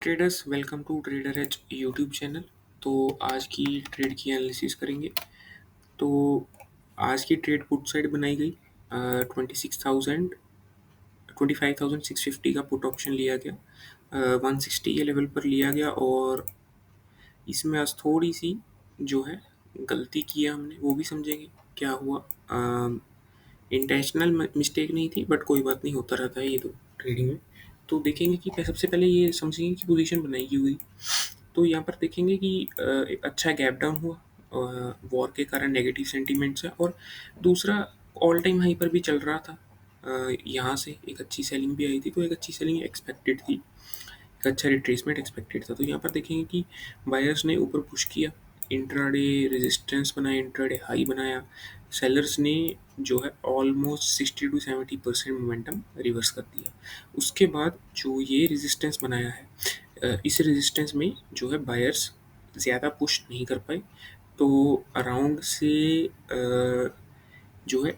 Traders welcome to trader H YouTube channel. तो आज की ट्रेड की एनालिसिस करेंगे। तो आज की ट्रेड पुट साइड बनाई गई। 26,000 25,650 का पुट ऑप्शन लिया गया। 160 के लेवल पर लिया गया और इसमें आज थोड़ी सी जो है गलती किया हमने, वो भी समझेंगे क्या हुआ। इंटेंशनल मिस्टेक नहीं थी, बट कोई बात नहीं, होता रहता है ये तो ट्रेडिंग में। तो देखेंगे कि सबसे पहले ये समझेंगे कि पोजीशन बनाई क्यों हुई। तो यहाँ पर देखेंगे कि एक अच्छा गैप डाउन हुआ वॉर के कारण नेगेटिव सेंटीमेंट्स है, और दूसरा ऑल टाइम हाई पर भी चल रहा था। यहाँ से एक अच्छी सेलिंग भी आई थी, तो एक अच्छी सेलिंग एक्सपेक्टेड थी, एक अच्छा रिट्रेसमेंट एक्सपेक्टेड था। तो यहाँ पर देखेंगे कि बायर्स ने ऊपर पुश किया, इंट्राडे रेजिस्टेंस बनाया, इंट्राडे हाई बनाया। सेलर्स ने जो है ऑलमोस्ट 60 to 70% मोमेंटम रिवर्स कर दिया। उसके बाद जो ये रेजिस्टेंस बनाया है, इस रेजिस्टेंस में जो है बायर्स ज़्यादा पुश नहीं कर पाए। तो अराउंड से जो है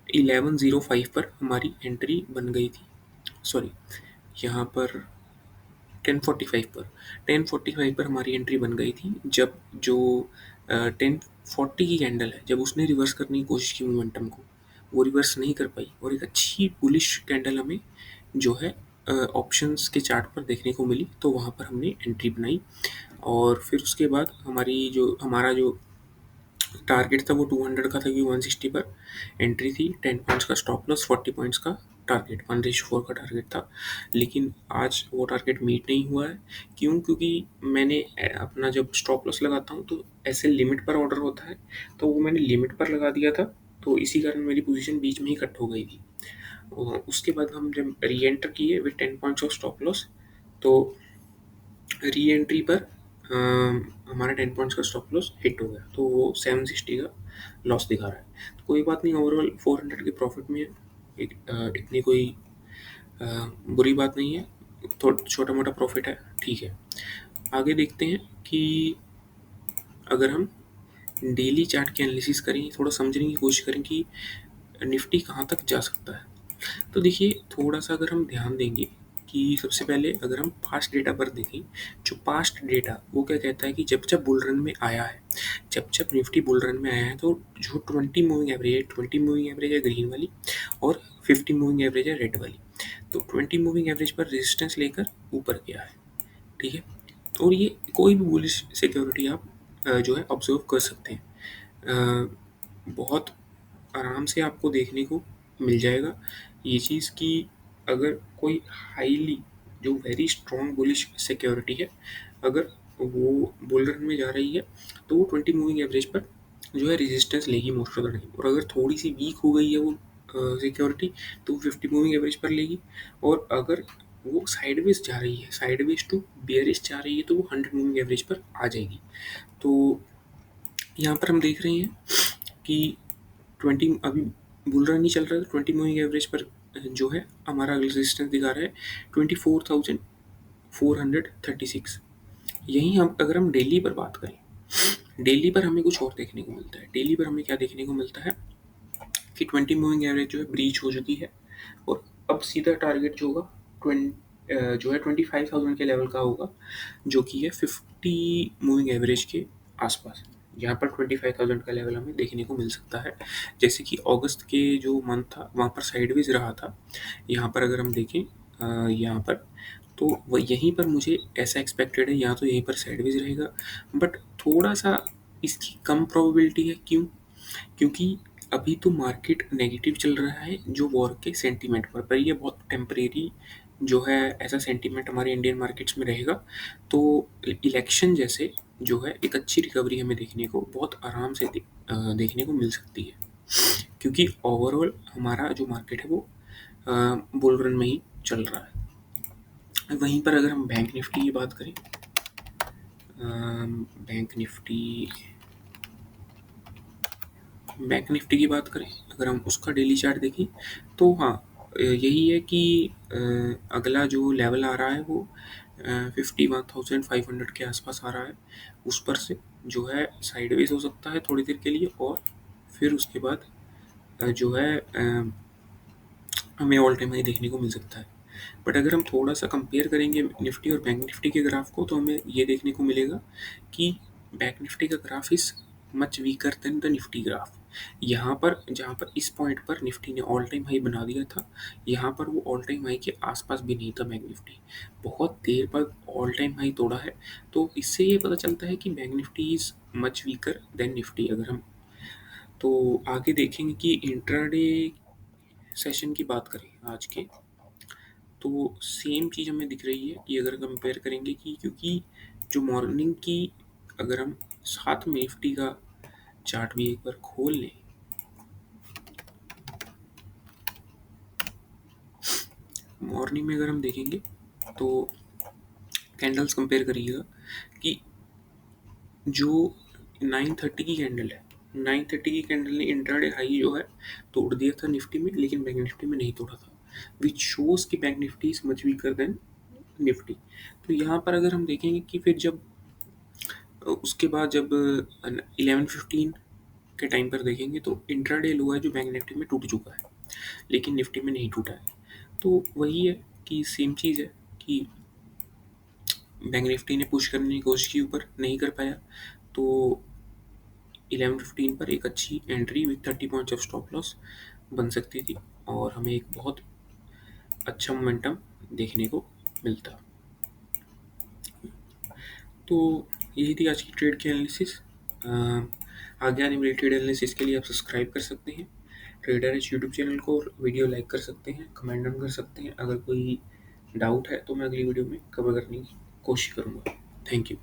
1105 पर हमारी एंट्री बन गई थी। सॉरी, यहाँ पर 1045 पर 1045 पर हमारी एंट्री बन गई थी, जब जो 1040 की कैंडल है, जब उसने रिवर्स करने की कोशिश की मोमेंटम को, वो रिवर्स नहीं कर पाई और एक अच्छी बुलिश कैंडल हमें जो है ऑप्शंस के चार्ट पर देखने को मिली। तो वहाँ पर हमने एंट्री बनाई और फिर उसके बाद हमारा जो टारगेट था वो 200 का था, क्योंकि 160 पर एंट्री थी। 10 पॉइंट्स का स्टॉप लॉस, 40 पॉइंट्स का टारगेट, 1:4 का टारगेट था। लेकिन आज वो टारगेट मीट नहीं हुआ है। क्यों? क्योंकि मैंने अपना जब स्टॉप लॉस लगाता हूँ तो ऐसे लिमिट पर ऑर्डर होता है, तो वो मैंने लिमिट पर लगा दिया था। तो इसी कारण मेरी पोजीशन बीच में ही कट हो गई थी। उसके बाद हम जब री एंटर किए with 10 points of stop loss, तो री एंट्री पर हमारा 10 पॉइंट्स का स्टॉप लॉस हिट हो गया, तो वो 760 का लॉस दिखा रहा है। तो कोई बात नहीं, ओवरऑल 400 के प्रॉफिट में इतनी कोई बुरी बात नहीं है। थोड़ा छोटा मोटा प्रॉफिट है, ठीक है। आगे देखते हैं कि अगर हम डेली चार्ट की एनालिसिस करें, थोड़ा समझने की कोशिश करें कि निफ्टी कहाँ तक जा सकता है। तो देखिए, थोड़ा सा अगर हम ध्यान देंगे कि सबसे पहले अगर हम पास्ट डेटा पर देखें, जो पास्ट डेटा वो क्या कहता है कि जब जब बुल रन में आया है, जब जब निफ्टी बुल रन में आया है, तो जो 20 मूविंग एवरेज है, 20 मूविंग एवरेज है ग्रीन वाली और 50 मूविंग एवरेज है रेड वाली। तो 20 मूविंग एवरेज पर रेजिस्टेंस लेकर ऊपर गया है, ठीक है। और ये कोई भी बुलिश सिक्योरिटी आप जो है ऑब्जर्व कर सकते हैं। बहुत आराम से आपको देखने को मिल जाएगा ये चीज़ कि अगर कोई हाईली जो वेरी स्ट्रॉन्ग बुलिश सिक्योरिटी है, अगर वो बुल रन में जा रही है, तो वो 20 मूविंग एवरेज पर जो है रेजिस्टेंस लेगी मोस्ट ऑफ द टाइम। और अगर थोड़ी सी वीक हो गई है वो सिक्योरिटी, तो वो 50 मूविंग एवरेज पर लेगी। और अगर वो साइडवेज जा रही है, साइडवेज टू बियरिश जा रही है, तो वो 100 मूविंग एवरेज पर आ जाएगी। तो यहाँ पर हम देख रहे हैं कि 20 अभी बुल रन नहीं चल रहा है, तो 20 मूविंग एवरेज पर जो है हमारा रेजिस्टेंस दिखा रहा है 24,436। यहीं हम अगर हम डेली पर बात करें, डेली पर हमें कुछ और देखने को मिलता है। डेली पर हमें क्या देखने को मिलता है कि 20 मूविंग एवरेज जो है ब्रीच हो चुकी है, और अब सीधा टारगेट जो होगा 25,000 के लेवल का होगा, जो कि है 50 मूविंग एवरेज के आसपास। यहाँ पर 25,000 का लेवल हमें देखने को मिल सकता है। जैसे कि अगस्त के जो मंथ था वहाँ पर साइडवेज रहा था। यहाँ पर अगर हम देखें यहाँ पर, तो वह यहीं पर मुझे ऐसा एक्सपेक्टेड है, यहाँ तो यहीं पर साइडवेज रहेगा, बट थोड़ा सा इसकी कम प्रोबेबिलिटी है। क्यों? क्योंकि अभी तो मार्केट नेगेटिव चल रहा है जो वॉर के सेंटीमेंट पर ये बहुत टेम्परेरी जो है, ऐसा सेंटीमेंट हमारे इंडियन मार्केट्स में रहेगा। तो इलेक्शन जैसे जो है एक अच्छी रिकवरी हमें देखने को बहुत आराम से देखने को मिल सकती है, क्योंकि ओवरऑल हमारा जो मार्केट है वो बुल रन में ही चल रहा है। वहीं पर अगर हम बैंक निफ्टी की बात करें, बैंक निफ्टी की बात करें, अगर हम उसका डेली चार्ट देखें, तो हाँ, यही है कि अगला जो लेवल आ रहा है वो 51,500 के आसपास आ रहा है। उस पर से जो है साइडवेज हो सकता है थोड़ी देर के लिए, और फिर उसके बाद जो है हमें ऑल टाइम हाई देखने को मिल सकता है। बट अगर हम थोड़ा-सा कंपेयर करेंगे निफ्टी और बैंक निफ्टी के ग्राफ को, तो हमें ये देखने को मिलेगा कि बैंक निफ्टी का graph is much weaker then the Nifty graph. यहाँ पर जहाँ पर इस पॉइंट पर निफ्टी ने ऑल टाइम हाई बना दिया था, यहाँ पर वो ऑल टाइम हाई के आसपास भी नहीं था बैंक निफ्टी। बहुत देर बाद ऑल टाइम हाई तोड़ा है, तो इससे ये पता चलता है कि bank Nifty is much weaker then Nifty. अगर हम तो आगे देखेंगे कि इंट्राडे सेशन की बात करें आज के, तो सेम चीज़ हमें दिख रही है कि अगर कंपेयर करेंगे कि क्योंकि जो मॉर्निंग की, अगर हम साथ में निफ्टी का चार्ट भी एक बार खोल लें, मॉर्निंग में अगर हम देखेंगे तो कैंडल्स कंपेयर करिएगा कि जो 9:30 की कैंडल है, 9:30 की कैंडल ने इंट्राडे हाई जो है तोड़ दिया था निफ्टी में, लेकिन बैंक निफ्टी में नहीं तोड़ा था, विच शोज कि bank Nifty is much weaker then Nifty. तो यहाँ पर अगर हम देखेंगे कि फिर जब उसके बाद जब 11:15 के टाइम पर देखेंगे तो इंट्राडे लो है जो बैंक निफ्टी में टूट चुका है, लेकिन निफ्टी में नहीं टूटा है। तो वही है कि सेम चीज़ है कि बैंक निफ्टी ने पुश करने की कोशिश की, ऊपर नहीं कर पाया, तो 11:15 पर एक अच्छी entry with 30 points of stop loss बन सकती थी और हमें एक बहुत अच्छा मोमेंटम देखने को मिलता। तो यही थी आज की ट्रेड की एनालिसिस। आगे आने वाली ट्रेड एनालिसिस के लिए आप सब्सक्राइब कर सकते हैं ट्रेडर एज यूट्यूब चैनल को, और वीडियो लाइक कर सकते हैं, कमेंट डाउन कर सकते हैं। अगर कोई डाउट है तो मैं अगली वीडियो में कवर करने की कोशिश करूँगा। Thank you.